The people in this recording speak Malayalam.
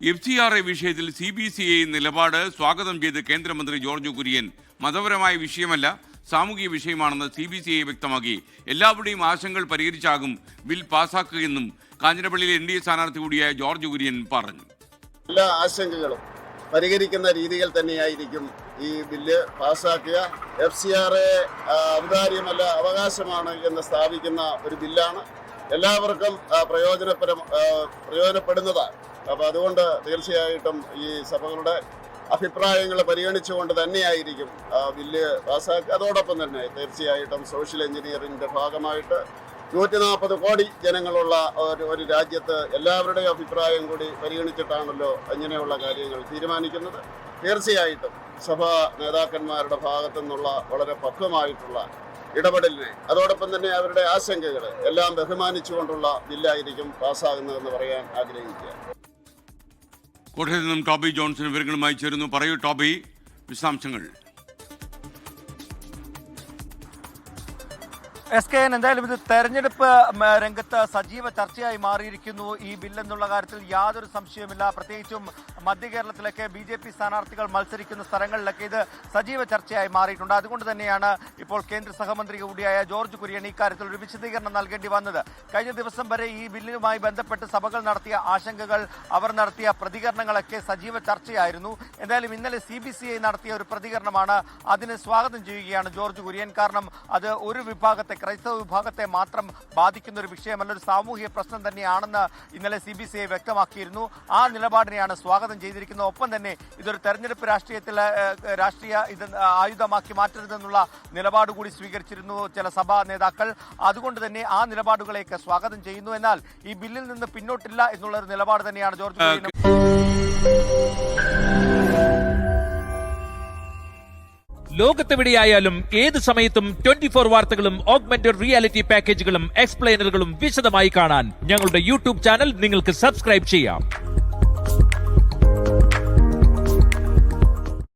FCRA വിഷയത്തിൽ CBCI നിലപാട് സ്വാഗതം ചെയ്ത് കേന്ദ്രമന്ത്രി ജോർജ് കുര്യൻ. മതപരമായ വിഷയമല്ല, സാമൂഹിക വിഷയമാണെന്ന് CBCI വ്യക്തമാക്കി. എല്ലാവരുടെയും ആശങ്കകൾ പരിഹരിച്ചാകും ബിൽ പാസാക്കുകയെന്നും കാഞ്ഞിരപ്പള്ളിയിലെ NDA സ്ഥാനാർത്ഥി കൂടിയായ ജോർജ് കുര്യൻ പറഞ്ഞു. എല്ലാ ആശങ്കകളും പരിഹരിക്കുന്ന രീതിയിൽ തന്നെയായിരിക്കും ഈ ബില്ല് പാസാക്കുക. FCRA ഔദാര്യമല്ല, അവകാശമാണ് എന്ന് സ്ഥാപിക്കുന്ന ഒരു ബില്ലാണ്. എല്ലാവർക്കും പ്രയോജനപ്പെടുന്നതാണ്. അപ്പോൾ അതുകൊണ്ട് തീർച്ചയായിട്ടും ഈ സഭകളുടെ അഭിപ്രായങ്ങൾ പരിഗണിച്ചുകൊണ്ട് തന്നെയായിരിക്കും ബില്ല് പാസ്സാക്കുക. അതോടൊപ്പം തന്നെ തീർച്ചയായിട്ടും സോഷ്യൽ എഞ്ചിനീയറിംഗിൻ്റെ ഭാഗമായിട്ട് 140 കോടി ജനങ്ങളുള്ള ഒരു രാജ്യത്ത് എല്ലാവരുടെയും അഭിപ്രായം കൂടി പരിഗണിച്ചിട്ടാണല്ലോ ഇങ്ങനെയുള്ള കാര്യങ്ങൾ തീരുമാനിക്കുന്നത്. തീർച്ചയായിട്ടും സഭാ നേതാക്കന്മാരുടെ ഭാഗത്തു നിന്നുള്ള വളരെ പക്വമായിട്ടുള്ള ഇടപെടലിനെ, അതോടൊപ്പം തന്നെ അവരുടെ ആശങ്കകൾ എല്ലാം ബഹുമാനിച്ചുകൊണ്ടുള്ള ബില്ലായിരിക്കും പാസ്സാകുന്നതെന്ന് പറയാൻ ആഗ്രഹിക്കുക. കോട്ടയത്ത് നിന്നും ടോബി ജോൺസൺ വിവരങ്ങളുമായി ചേരുന്നു. പറയൂ ടോബി, വിശദാംശങ്ങൾ. SKN എന്തായാലും ഇത് തെരഞ്ഞെടുപ്പ് രംഗത്ത് സജീവ ചർച്ചയായി മാറിയിരിക്കുന്നു. ഈ ബില്ലെന്നുള്ള കാര്യത്തിൽ യാതൊരു സംശയവുമില്ല. പ്രത്യേകിച്ചും മധ്യ കേരളത്തിലൊക്കെ BJP സ്ഥാനാർത്ഥികൾ മത്സരിക്കുന്ന സ്ഥലങ്ങളിലൊക്കെ ഇത് സജീവ ചർച്ചയായി മാറിയിട്ടുണ്ട്. അതുകൊണ്ട് തന്നെയാണ് ഇപ്പോൾ കേന്ദ്ര സഹമന്ത്രി കൂടിയായ ജോർജ് കുര്യൻ ഇക്കാര്യത്തിൽ ഒരു വിശദീകരണം നൽകേണ്ടി വന്നത്. കഴിഞ്ഞ ദിവസം വരെ ഈ ബില്ലുമായി ബന്ധപ്പെട്ട് സഭകൾ നടത്തിയ ആശങ്കകൾ, അവർ നടത്തിയ പ്രതികരണങ്ങളൊക്കെ സജീവ ചർച്ചയായിരുന്നു. എന്തായാലും ഇന്നലെ CBCI നടത്തിയ ഒരു പ്രതികരണമാണ്. അതിനെ സ്വാഗതം ചെയ്യുകയാണ് ജോർജ് കുര്യൻ. കാരണം അത് ഒരു വിഭാഗത്തെ, ക്രൈസ്തവ വിഭാഗത്തെ മാത്രം ബാധിക്കുന്ന ഒരു വിഷയമല്ല, ഒരു സാമൂഹിക പ്രശ്നം തന്നെയാണെന്ന് ഇന്നലെ CBCI വ്യക്തമാക്കിയിരുന്നു. ആ നിലപാടിനെയാണ് സ്വാഗതം ചെയ്തിരിക്കുന്നത്. ഒപ്പം തന്നെ ഇതൊരു തെരഞ്ഞെടുപ്പ് രാഷ്ട്രീയ ഇത് ആയുധമാക്കി മാറ്റരുതെന്നുള്ള നിലപാട് കൂടി സ്വീകരിച്ചിരുന്നു ചില സഭാ നേതാക്കൾ. അതുകൊണ്ട് തന്നെ ആ നിലപാടുകളെയൊക്കെ സ്വാഗതം ചെയ്യുന്നു. എന്നാൽ ഈ ബില്ലിൽ നിന്ന് പിന്നോട്ടില്ല എന്നുള്ള ഒരു നിലപാട് തന്നെയാണ് ജോർജ് കുര്യൻ. ലോകത്തെവിടെയായാലും ഏത് സമയത്തും 24 വാർത്തകളും ഓഗ്മെന്റഡ് റിയാലിറ്റി പാക്കേജുകളും എക്സ്പ്ലെയിനറുകളും വിശദമായി കാണാൻ ഞങ്ങളുടെ YouTube ചാനൽ നിങ്ങൾക്ക് സബ്സ്ക്രൈബ് ചെയ്യാം.